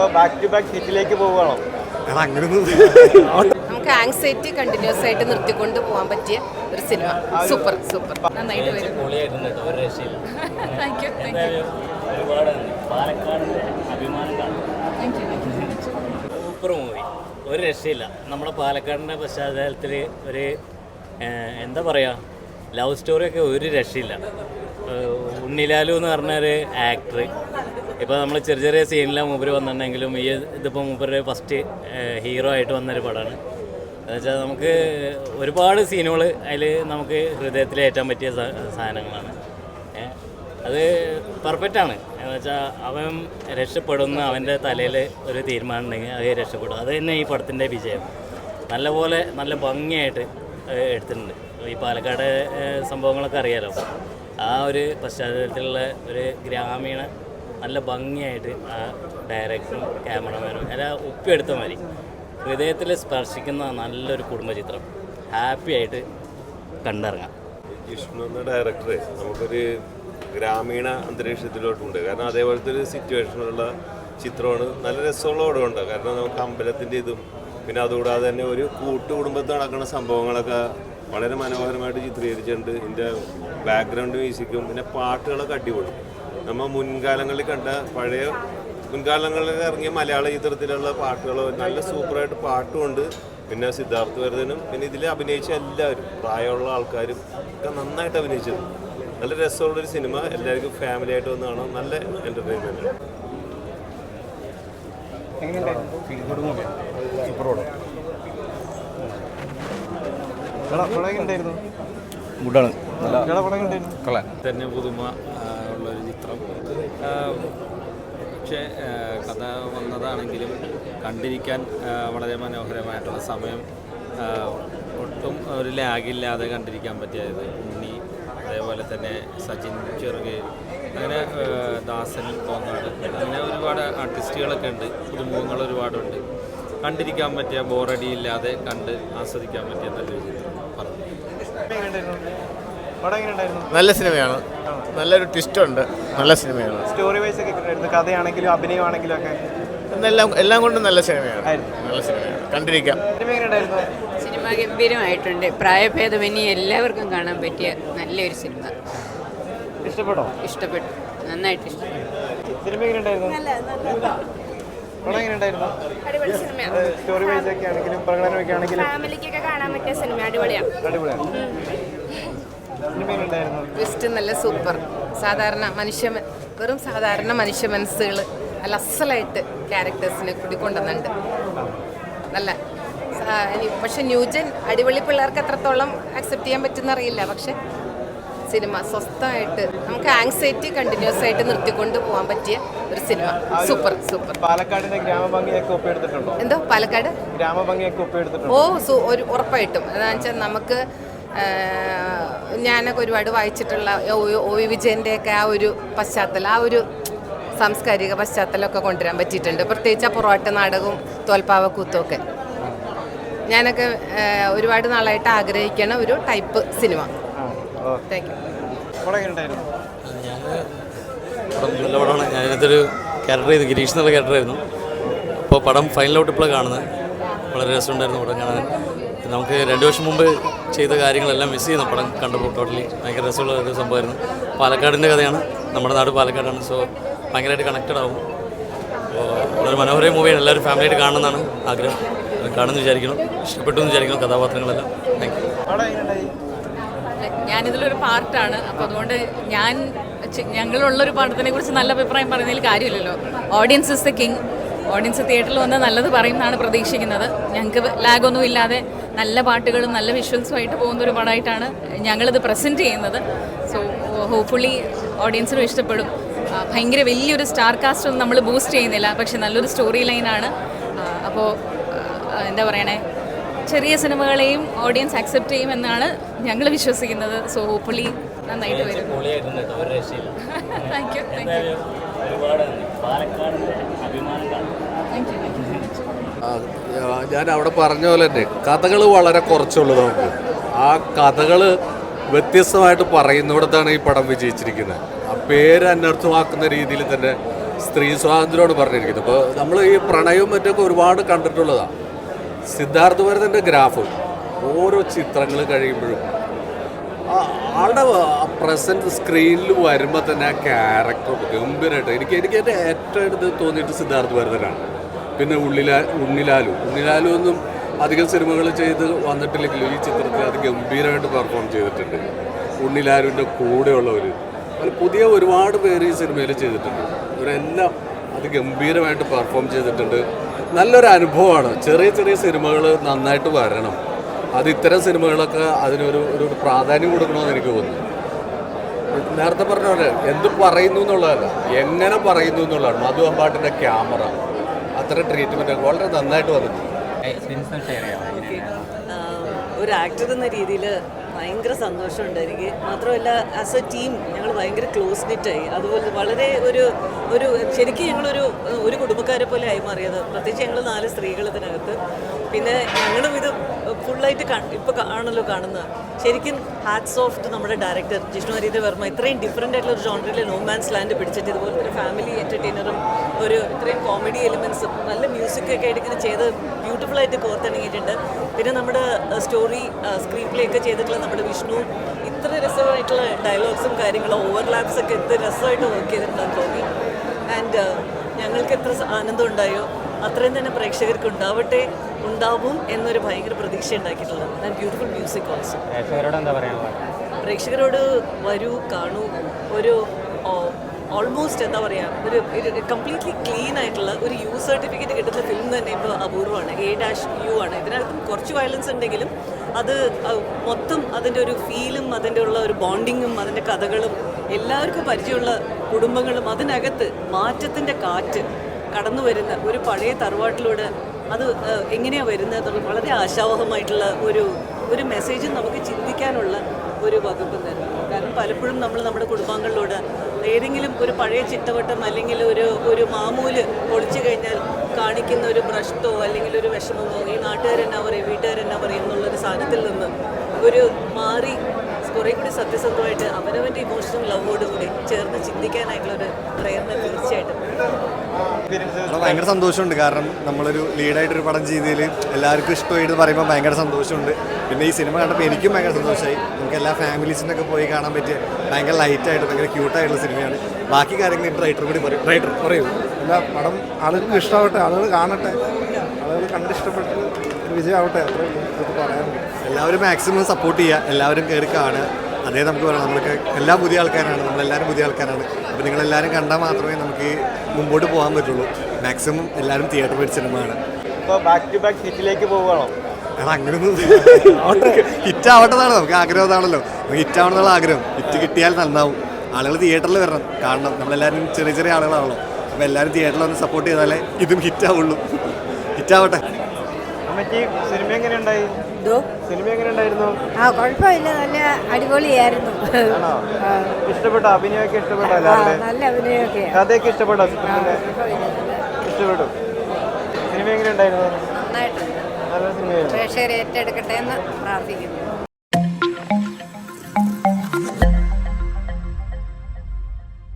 അതോ back to back ഹിറ്റിലേക്ക് പോവുകയാണോ? നമുക്ക് ആങ്സൈറ്റി കണ്ടിന്യൂസ് ആയിട്ട് നിർത്തിക്കൊണ്ട് പോകാൻ പറ്റിയ ഒരു സിനിമ. സൂപ്പർ സൂപ്പർ നന്നായിട്ട് വരും. സൂപ്പർ മൂവി, ഒരു രക്ഷയില്ല. നമ്മുടെ പാലക്കാടിൻ്റെ പശ്ചാത്തലത്തിൽ ഒരു എന്താ പറയുക, ലവ് സ്റ്റോറിയൊക്കെ ഒരു രക്ഷയില്ല. ഉണ്ണിലാലു എന്ന് പറഞ്ഞൊരു ആക്ടർ, ഇപ്പോൾ നമ്മൾ ചെറിയ ചെറിയ സീനിലാണ് മൂപ്പര് വന്നിട്ടുണ്ടെങ്കിലും ഇതിപ്പോൾ മൂപ്പര് ഫസ്റ്റ് ഹീറോ ആയിട്ട് വന്നൊരു പടമാണ്. എന്നുവെച്ചാൽ നമുക്ക് ഒരുപാട് സീനുകൾ അതിൽ നമുക്ക് ഹൃദയത്തിലേറ്റാൻ പറ്റിയ സാധനങ്ങളാണ്. അത് പെർഫെക്റ്റാണ്. എന്നുവെച്ചാൽ അവൻ രക്ഷപ്പെടുന്ന അവൻ്റെ തലയിൽ ഒരു തീരുമാനം ഉണ്ടെങ്കിൽ അത് രക്ഷപ്പെടും. അത് തന്നെ ഈ പടത്തിൻ്റെ വിജയം. നല്ലപോലെ നല്ല ഭംഗിയായിട്ട് എടുത്തിട്ടുണ്ട്. ഈ പാലക്കാട് സംഭവങ്ങളൊക്കെ അറിയാലോ, ആ ഒരു പശ്ചാത്തലത്തിലുള്ള ഒരു ഗ്രാമീണ നല്ല ഭംഗിയായിട്ട് ആ ഡയറക്ടറും ക്യാമറമാനും എല്ലാം ഒപ്പിയെടുത്ത മാതിരി ഹൃദയത്തിൽ സ്പർശിക്കുന്ന നല്ലൊരു കുടുംബചിത്രം. ഹാപ്പി ആയിട്ട് കണ്ടിറങ്ങാം. വിഷ്ണു എന്ന ഡയറക്ടറെ നമുക്കൊരു ഗ്രാമീണ അന്തരീക്ഷത്തിലോട്ടുണ്ട്. കാരണം അതേപോലത്തെ ഒരു സിറ്റുവേഷനുള്ള ചിത്രമാണ്. നല്ല രസമുള്ളതുകൊണ്ട് കാരണം നമുക്ക് അമ്പലത്തിൻ്റെ ഇതും പിന്നെ അതുകൂടാതെ തന്നെ ഒരു കൂട്ടുകുടുംബത്തിൽ നടക്കുന്ന സംഭവങ്ങളൊക്കെ വളരെ മനോഹരമായിട്ട് ചിത്രീകരിച്ചിട്ടുണ്ട്. ഇതിൻ്റെ ബാക്ക്ഗ്രൗണ്ട് മ്യൂസിക്കും പിന്നെ പാട്ടുകളൊക്കെ അടിപൊളി. നമ്മൾ മുൻകാലങ്ങളിൽ കണ്ട പഴയ മുൻകാലങ്ങളിൽ ഇറങ്ങിയ മലയാള ചിത്രത്തിലുള്ള പാട്ടുകൾ നല്ല സൂപ്പറായിട്ട് പാട്ടുമുണ്ട്. പിന്നെ സിദ്ധാർത്ഥ് വർദ്ധനും പിന്നെ ഇതിൽ അഭിനയിച്ച എല്ലാവരും പ്രായമുള്ള ആൾക്കാരും ഒക്കെ നന്നായിട്ട് അഭിനയിച്ചത്. നല്ല രസമുള്ളൊരു സിനിമ. എല്ലാവർക്കും ഫാമിലി ആയിട്ട് വന്ന് കാണാം. നല്ല എൻ്റർടൈൻമെൻറ്റ്. തന്നെ പുതുമ ഉള്ളൊരു ചിത്രം. പക്ഷേ കഥ വന്നതാണെങ്കിലും കണ്ടിരിക്കാൻ വളരെ മനോഹരമായിട്ടുള്ള സമയം, ഒട്ടും ഒരു ലാഗില്ലാതെ കണ്ടിരിക്കാൻ പറ്റിയത്. ഉണ്ണി, അതേപോലെ തന്നെ സച്ചിൻ ചെറുകെ, അങ്ങനെ ദാസൻ കോങ്ങാട്, അങ്ങനെ ഒരുപാട് ആർട്ടിസ്റ്റുകളൊക്കെ ഉണ്ട്. പുതുമുഖങ്ങൾ ഒരുപാടുണ്ട്. കണ്ടിരിക്കാൻ പറ്റിയ, ബോറടിയില്ലാതെ കണ്ട് ആസ്വദിക്കാൻ പറ്റിയ നല്ലൊരു ചിത്രം. നല്ല സിനിമയാണ്. നല്ലൊരു ട്വിസ്റ്റ് ഉണ്ട്. നല്ല സിനിമയാണ്. സ്റ്റോറി വൈസ് ഒക്കെ കഥയാണെങ്കിലും അഭിനയമാണെങ്കിലും ഒക്കെ എല്ലാം കൊണ്ടും നല്ല സിനിമയാണ്. നല്ല സിനിമയാണ്, കണ്ടിരിക്കാം. സിനിമ ഗംഭീരമായിട്ടുണ്ട്. പ്രായഭേദമന്യേ എല്ലാവർക്കും കാണാൻ പറ്റിയ നല്ലൊരു സിനിമ. ഇഷ്ടപ്പെട്ടോ? ഇഷ്ടപ്പെട്ടു, നന്നായിട്ട് ഇഷ്ടപ്പെട്ടു. സിനിമ എങ്ങനെയുണ്ടായിരുന്നു? പടം എങ്ങനെയുണ്ടായിരുന്നു? അടിപൊളി സിനിമയാണ്. സ്റ്റോറി വൈസ് ഒക്കെ ആണെങ്കിലും പ്രകടനമൊക്കെ ആണെങ്കിലും ഫാമിലിക്കൊക്കെ കാണാൻ പറ്റിയ സിനിമ. അടിപൊളിയാണ്. ട്വിസ്റ്റ് നല്ല സൂപ്പർ. വെറും സാധാരണ മനുഷ്യ മനസ്സുകൾ നല്ല അസലായിട്ട് ക്യാരക്ടേഴ്സിനെ കൂടിക്കൊണ്ടുവന്നുണ്ട്. നല്ല പക്ഷെ ന്യൂജൻ അടിപൊളി പിള്ളേർക്ക് എത്രത്തോളം അക്സെപ്റ്റ് ചെയ്യാൻ പറ്റുമെന്ന് അറിയില്ല. പക്ഷെ സിനിമ സ്വസ്ഥമായിട്ട് നമുക്ക് ആങ്സൈറ്റി കണ്ടിന്യൂസ് ആയിട്ട് നിർത്തിക്കൊണ്ട് പോകാൻ പറ്റിയ ഒരു സിനിമ. Super super. പാലക്കാടിന്റെ ഗ്രാമഭംഗിയൊക്കെ ഒപ്പിയെടുത്തിട്ടുണ്ടോ? എന്തോ പാലക്കാട് ഗ്രാമഭംഗിയൊക്കെ ഒപ്പിയെടുത്തിട്ടുണ്ടോ? ഒരു ഉറപ്പായിട്ടും. എന്താണെന്ന് വെച്ചാൽ നമുക്ക് ഞാനൊക്കെ ഒരുപാട് വായിച്ചിട്ടുള്ള ഒ വി വിജയൻ്റെയൊക്കെ ആ ഒരു പശ്ചാത്തലം, ആ ഒരു സാംസ്കാരിക പശ്ചാത്തലമൊക്കെ കൊണ്ടുവരാൻ പറ്റിയിട്ടുണ്ട്. പ്രത്യേകിച്ച് ആ പൊറോട്ട നാടകവും തോൽപ്പാവക്കൂത്തുമൊക്കെ ഞാനൊക്കെ ഒരുപാട് നാളായിട്ട് ആഗ്രഹിക്കണ ഒരു ടൈപ്പ് സിനിമ. Thank you. നല്ല പടമാണ്. ഞാനിതിനകത്തൊരു ക്യാരക്ടർ ചെയ്തു, ഗിരീഷ് എന്നുള്ള ക്യാരക്ടറായിരുന്നു. അപ്പോൾ പടം ഫൈനലോട്ട് ഇപ്പോൾ കാണുന്നത്. വളരെ രസമുണ്ടായിരുന്നു പടം കാണാൻ. നമുക്ക് 2 വർഷം മുമ്പ് ചെയ്ത കാര്യങ്ങളെല്ലാം മിസ് ചെയ്യുന്നു പടം കണ്ടപ്പോൾ. ടോട്ടലി ഭയങ്കര രസമുള്ള ഒരു സംഭവമായിരുന്നു. പാലക്കാടിൻ്റെ കഥയാണ്. നമ്മുടെ നാട് പാലക്കാടാണ്. സോ ഭയങ്കരമായിട്ട് കണക്റ്റഡ് ആവും. അപ്പോൾ വളരെ മനോഹര മൂവിയാണ്. എല്ലാവരും ഫാമിലിയായിട്ട് കാണണമെന്നാണ് ആഗ്രഹം. കാണുമെന്ന് വിചാരിക്കണം. ഇഷ്ടപ്പെട്ടു എന്ന് വിചാരിക്കണം കഥാപാത്രങ്ങളെല്ലാം. Thank you. ഞാനിതിലൊരു പാർട്ടാണ്. അപ്പോൾ അതുകൊണ്ട് ഞങ്ങളുള്ളൊരു പടത്തിനെ കുറിച്ച് നല്ല അഭിപ്രായം പറയുന്നതിൽ കാര്യമില്ലല്ലോ. Audience is the king. Audience തിയേറ്ററിൽ വന്ന് നല്ലത് പറയുന്നതാണ് പ്രതീക്ഷിക്കുന്നത്. ഞങ്ങൾക്ക് ലാഗൊന്നും ഇല്ലാതെ നല്ല പാട്ടുകളും നല്ല വിഷ്വൽസുമായിട്ട് പോകുന്നൊരു പടമായിട്ടാണ് ഞങ്ങളിത് പ്രസൻറ്റ് ചെയ്യുന്നത്. സോ ഹോപ്പ്ഫുള്ളി ഓഡിയൻസിനും ഇഷ്ടപ്പെടും. ഭയങ്കര വലിയൊരു സ്റ്റാർ കാസ്റ്റ് ഒന്നും നമ്മൾ ബൂസ്റ്റ് ചെയ്യുന്നില്ല, പക്ഷെ നല്ലൊരു സ്റ്റോറി ലൈനാണ്. അപ്പോൾ എന്താ പറയണേ, ചെറിയ സിനിമകളെയും ഓഡിയൻസ് അക്സെപ്റ്റ് ചെയ്യുമെന്നാണ് ഞങ്ങൾ വിശ്വസിക്കുന്നത്. സോ ഹോപ്പ്ഫുള്ളി നന്നായിട്ട് വരും. Thank you. ഞാൻ അവിടെ പറഞ്ഞ പോലെ തന്നെ കഥകൾ വളരെ കുറച്ചുള്ളൂ. നമുക്ക് ആ കഥകൾ വ്യത്യസ്തമായിട്ട് പറയുന്നിടത്താണ് ഈ പടം വിജയിച്ചിരിക്കുന്നത്. ആ പേര് അനർത്ഥമാക്കുന്ന രീതിയിൽ തന്നെ സ്ത്രീ സ്വാതന്ത്ര്യമാണ് പറഞ്ഞിരിക്കുന്നത്. ഇപ്പോൾ നമ്മൾ ഈ പ്രണയവും മറ്റൊക്കെ ഒരുപാട് കണ്ടിട്ടുള്ളതാണ്. സിദ്ധാർത്ഥ ഭരതൻ്റെ ഗ്രാഫ് ഓരോ ചിത്രങ്ങൾ കഴിയുമ്പോഴും ആളുടെ പ്രസൻറ്റ് സ്ക്രീനിൽ വരുമ്പോൾ തന്നെ ആ ക്യാരക്ടർ ഗംഭീരമായിട്ട് എനിക്ക് എൻ്റെ ഏറ്റവും അടുത്ത് തോന്നിയിട്ട് സിദ്ധാർത്ഥ ഭരതനാണ്. പിന്നെ ഉണ്ണിലാലു ഒന്നും അധികം സിനിമകൾ ചെയ്ത് വന്നിട്ടില്ലെങ്കിലും ഈ ചിത്രത്തിൽ അത് ഗംഭീരമായിട്ട് പെർഫോം ചെയ്തിട്ടുണ്ട്. ഉണ്ണിലാലുവിൻ്റെ കൂടെയുള്ളവർ അത് പുതിയ ഒരുപാട് പേര് ഈ സിനിമയിൽ ചെയ്തിട്ടുണ്ട്. ഇവരെല്ലാം അത് ഗംഭീരമായിട്ട് പെർഫോം ചെയ്തിട്ടുണ്ട്. നല്ലൊരു അനുഭവമാണ്. ചെറിയ ചെറിയ സിനിമകൾ നന്നായിട്ട് വരണം. അത് ഇത്തരം സിനിമകളൊക്കെ അതിനൊരു പ്രാധാന്യം കൊടുക്കണമെന്ന് എനിക്ക് തോന്നുന്നു. നേരത്തെ പറഞ്ഞ പോലെ എന്ത് പറയുന്നു എന്നുള്ളതല്ല, എങ്ങനെ പറയുന്നു എന്നുള്ളതാണ്. മധു അമ്പാട്ടിൻ്റെ ക്യാമറ അത്തരം ട്രീറ്റ്മെൻറ്റ് വളരെ നന്നായിട്ട് വന്നിട്ടുണ്ട്. ഒരു ആക്ടർ എന്ന രീതിയിൽ ഭയങ്കര സന്തോഷമുണ്ട് എനിക്ക്. മാത്രമല്ല ആസ് എ ടീം ഞങ്ങൾ ഭയങ്കര ക്ലോസ് നിറ്റായി. അതുപോലെ വളരെ ഒരു ശരിക്കും ഞങ്ങളൊരു കുടുംബക്കാരെ പോലെ ആയി മാറിയത്. പ്രത്യേകിച്ച് ഞങ്ങൾ 4 സ്ത്രീകൾ ഇതിനകത്ത്. പിന്നെ ഞങ്ങളും ഇത് ഫുള്ളായിട്ട് ഇപ്പോൾ ആണല്ലോ കാണുന്നത്. ശരിക്കും ഹാറ്റ്സ് ഓഫ് ടു നമ്മുടെ ഡയറക്ടർ ജിഷ്ണു ഹരീന്ദ്ര വർമ്മ. ഇത്രയും ഡിഫറെൻ്റ് ആയിട്ടുള്ള ഒരു ജോണറിൽ നോ മാൻസ് ലാൻഡ് പിടിച്ചിട്ട് ഇതുപോലെ ഒരു ഫാമിലി എൻ്റർടൈനറും ഇത്രയും കോമഡി എലിമെൻസും നല്ല മ്യൂസിക്കൊക്കെ ആയിട്ട് ഇങ്ങനെ ചെയ്ത് ബ്യൂട്ടിഫുള്ളായിട്ട് കോർത്തിണങ്ങിയിട്ടുണ്ട്. പിന്നെ നമ്മുടെ സ്റ്റോറി സ്ക്രീൻ പ്ലേ ഒക്കെ ചെയ്തിട്ടുള്ള നമ്മുടെ വിഷ്ണു ഇത്ര രസമായിട്ടുള്ള ഡയലോഗ്സും കാര്യങ്ങളും ഓവർലാപ്സ് ഒക്കെ എത്ര രസമായിട്ട് വർക്ക് ചെയ്തിട്ടുണ്ടെന്ന് തോന്നി. ആൻഡ് ഞങ്ങൾക്ക് എത്ര ആനന്ദം ഉണ്ടായോ അത്രയും തന്നെ പ്രേക്ഷകർക്ക് ഉണ്ടാവും എന്നൊരു ഭയങ്കര പ്രതീക്ഷ ഉണ്ടാക്കിയിട്ടുള്ളത്. And beautiful music also. പ്രേക്ഷകരോട് വരൂ, കാണൂ. ഒരു ഓൾമോസ്റ്റ് എന്താ പറയുക, ഒരു കംപ്ലീറ്റ്ലി ക്ലീൻ ആയിട്ടുള്ള ഒരു യു സർട്ടിഫിക്കറ്റ് കിട്ടുന്ന ഫിലിം തന്നെ ഇപ്പോൾ അപൂർവമാണ്. A-U ആണ്. ഇതിനകത്തും കുറച്ച് വയലൻസ് ഉണ്ടെങ്കിലും അത് മൊത്തം അതിൻ്റെ ഒരു ഫീലും അതിൻ്റെ ഉള്ള ഒരു ബോണ്ടിങ്ങും അതിൻ്റെ കഥകളും എല്ലാവർക്കും പരിചയമുള്ള കുടുംബങ്ങളും അതിനകത്ത് മാറ്റത്തിൻ്റെ കാറ്റ് കടന്നു വരുന്ന ഒരു പഴയ തറവാട്ടിലൂടെ അത് എങ്ങനെയാണ് വരുന്നത് വളരെ ആശാവഹമായിട്ടുള്ള ഒരു മെസ്സേജും നമുക്ക് ചിന്തിക്കാനുള്ള ഒരു വകുപ്പ് തന്നെ. കാരണം പലപ്പോഴും നമ്മൾ നമ്മുടെ കുടുംബാംഗങ്ങളിലൂടെ ഏതെങ്കിലും ഒരു പഴയ ചിട്ടവട്ടം അല്ലെങ്കിൽ ഒരു മാമൂല് പൊളിച്ചു കഴിഞ്ഞാൽ കാണിക്കുന്ന ഒരു ഭ്രഷ്ടോ അല്ലെങ്കിൽ ഒരു വിഷമമോ ഈ നാട്ടുകാരെന്നാ പറയും വീട്ടുകാരെന്നാ പറയും എന്നുള്ളൊരു സാധനത്തിൽ നിന്ന് ഒരു മാറി കുറേ കൂടി സത്യസന്ധമായിട്ട് അവനവൻ്റെ ഇമോഷണൽ ലവോട് കൂടി ചേർന്ന് ചിന്തിക്കാനായിട്ടുള്ളൊരു പ്രേരണ തീർച്ചയായിട്ടും. ഭയങ്കര സന്തോഷമുണ്ട്. കാരണം നമ്മളൊരു ലീഡായിട്ടൊരു പടം ചെയ്തതിൽ എല്ലാവർക്കും ഇഷ്ടമായിട്ട് പറയുമ്പോൾ ഭയങ്കര സന്തോഷമുണ്ട്. പിന്നെ ഈ സിനിമ കണ്ടപ്പോൾ എനിക്കും ഭയങ്കര സന്തോഷമായി. നമുക്ക് എല്ലാ ഫാമിലീസിനൊക്കെ പോയി കാണാൻ പറ്റിയ ഭയങ്കര ലൈറ്റായിട്ട് ഭയങ്കര ക്യൂട്ടായിട്ടുള്ള സിനിമയാണ്. ബാക്കി കാര്യങ്ങൾ റൈറ്റർ കൂടി പറയൂ. എല്ലാ പടം ആളുകൾക്ക് ഇഷ്ടമാവട്ടെ, ആളുകൾ കാണട്ടെ, ആളുകൾ കണ്ടിഷ്ടപ്പെട്ട് വിജയമാവട്ടെ, അത്രയും പറയാനുണ്ട്. എല്ലാവരും മാക്സിമം സപ്പോർട്ട് ചെയ്യുക, എല്ലാവരും കയറി കാണുക. അതേ നമുക്ക് പറയാം. നമ്മൾക്ക് എല്ലാം പുതിയ ആൾക്കാരാണ്, നമ്മളെല്ലാവരും പുതിയ ആൾക്കാരാണ്. അപ്പോൾ നിങ്ങളെല്ലാവരും കണ്ടാൽ മാത്രമേ നമുക്ക് മുമ്പോട്ട് പോകാൻ പറ്റുള്ളൂ. മാക്സിമം എല്ലാവരും തിയേറ്റർ പോയി സിനിമയാണ്. ഇപ്പോൾ ബാക്ക് ടു ബാക്ക് ഹിറ്റിലേക്ക് പോവുകയാണോ? അങ്ങനെയൊന്നും ഹിറ്റ് ആവട്ടെന്നാണ് നമുക്ക് ആഗ്രഹം. അതാണല്ലോ നമുക്ക് ഹിറ്റ് ആവണമെന്നുള്ള ആഗ്രഹം. ഹിറ്റ് കിട്ടിയാൽ നന്നാവും. ആളുകൾ തിയേറ്ററിൽ വരണം, കാണണം. നമ്മളെല്ലാവരും ചെറിയ ചെറിയ ആളുകളാണല്ലോ. അപ്പോൾ എല്ലാവരും തിയേറ്ററിൽ വന്ന് സപ്പോർട്ട് ചെയ്താലേ ഇതും ഹിറ്റാവുള്ളൂ. ഹിറ്റാവട്ടെ. സിനിമ എങ്ങനെയുണ്ടായി? സിനിമ എങ്ങനെയുണ്ടായിരുന്നു? കുഴപ്പമില്ല, നല്ല അടിപൊളിയായിരുന്നു. ഇഷ്ടപ്പെട്ടോ? അഭിനയമൊക്കെ ഇഷ്ടപ്പെട്ടോ? നല്ല അഭിനയമൊക്കെ. കഥയൊക്കെ ഇഷ്ടപ്പെട്ടോ? ഇഷ്ടപ്പെട്ടു. സിനിമ എങ്ങനെയുണ്ടായിരുന്നു? നന്നായിട്ടുണ്ട്. നല്ല സിനിമയായിരുന്നു. പ്രേക്ഷകരെ ഏറ്റെടുക്കട്ടെ എന്ന് പ്രാർത്ഥിക്കുന്നു.